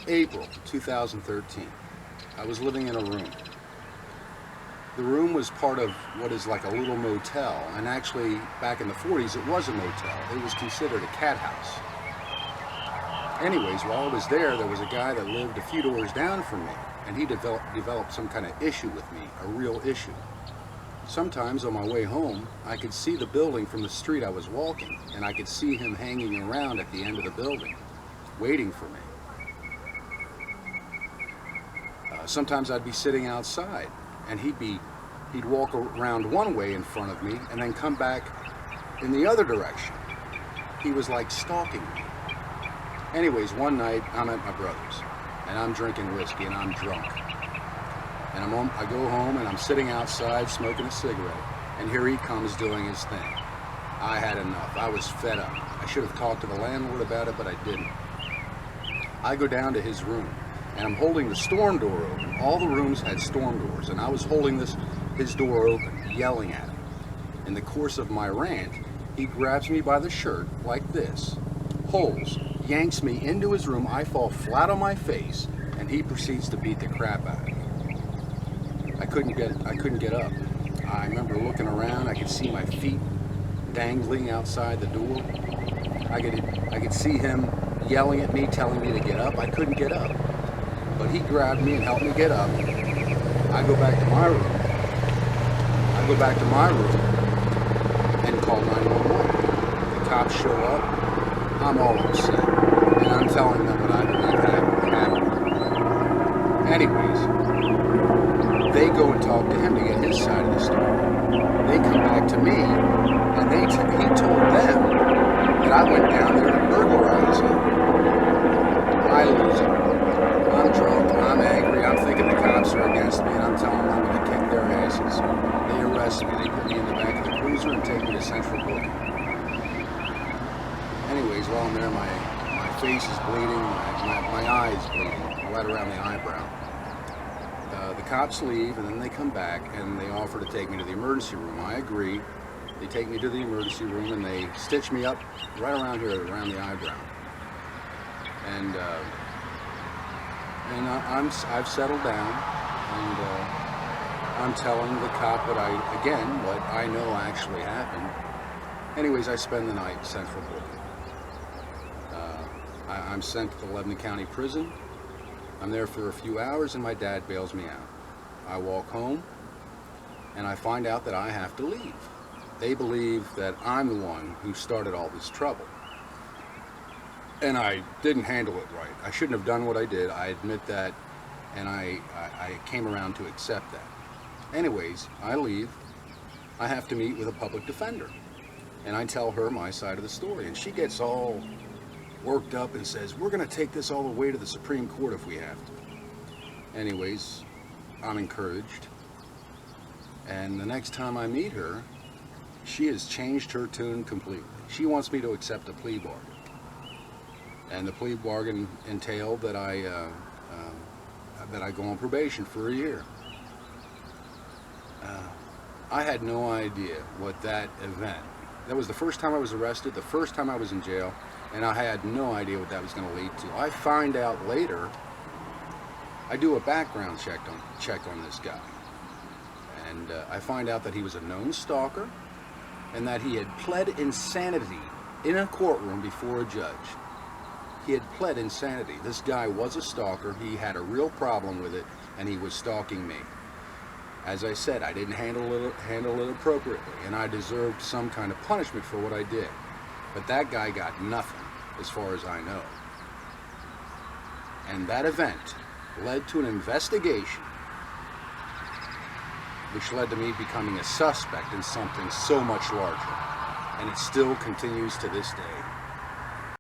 April 2013. I was living in a room. The room was part of what is like a little motel, and actually back in the 40s it was a motel. It was considered a cat house. Anyways, while I was there was a guy that lived a few doors down from me, and he developed some kind of issue with me, a real issue. Sometimes on my way home, I could see the building from the street I was walking, and I could see him hanging around at the end of the building, waiting for me. Sometimes I'd be sitting outside, and he'd walk around one way in front of me, and then come back in the other direction. He was like stalking me. Anyways, one night, I'm at my brother's, and I'm drinking whiskey, and I'm drunk. And I go home, and I'm sitting outside smoking a cigarette, and here he comes doing his thing. I had enough. I was fed up. I should have talked to the landlord about it, but I didn't. I go down to his room, and I'm holding the storm door open. All the rooms had storm doors, and I was holding his door open, yelling at him. In the course of my rant, he grabs me by the shirt like this, pulls, yanks me into his room. I fall flat on my face, and he proceeds to beat the crap out of me. I couldn't get up. I remember looking around. I could see my feet dangling outside the door. I could see him yelling at me, telling me to get up. I couldn't get up, but he grabbed me and helped me get up. I go back to my room and call 911. The cops show up. I'm all upset, and I'm telling them what I believe happened. Anyways, they go and talk to him to get his side of the story. They come back to me, and he told them that I went down there to burglarize him. I lose it. I'm drunk, I'm angry, I'm thinking the cops are against me, and I'm telling them I'm going to kick their asses. They arrest me, they put me in the back of the cruiser and take me to Central Booking. Anyways, while I'm there, my face is bleeding, my eyes bleeding, right around the eyebrow. The cops leave, and then they come back, and they offer to take me to the emergency room. I agree. They take me to the emergency room, and they stitch me up right around here, around the eyebrow. And I've settled down, and I'm telling the cop what I know actually happened. Anyways, I spend the night in Central Booking. I'm sent to the Lebanon County Prison. I'm there for a few hours, and my dad bails me out. I walk home, and I find out that I have to leave. They believe that I'm the one who started all this trouble. And I didn't handle it right. I shouldn't have done what I did. I admit that, and I came around to accept that. Anyways, I leave. I have to meet with a public defender, and I tell her my side of the story, and she gets all worked up and says, we're going to take this all the way to the Supreme Court if we have to. Anyways, I'm encouraged, and the next time I meet her, she has changed her tune completely. She wants me to accept a plea bargain, and the plea bargain entailed that I go on probation for a year. I had no idea what that event, that was the first time I was arrested, the first time I was in jail, and I had no idea what that was going to lead to. I find out later, I do a background check on this guy, and I find out that he was a known stalker, and that he had pled insanity in a courtroom before a judge. He had pled insanity. This guy was a stalker. He had a real problem with it, and he was stalking me. As I said, I didn't handle it appropriately, and I deserved some kind of punishment for what I did. But that guy got nothing, as far as I know. And that event led to an investigation, which led to me becoming a suspect in something so much larger. And it still continues to this day.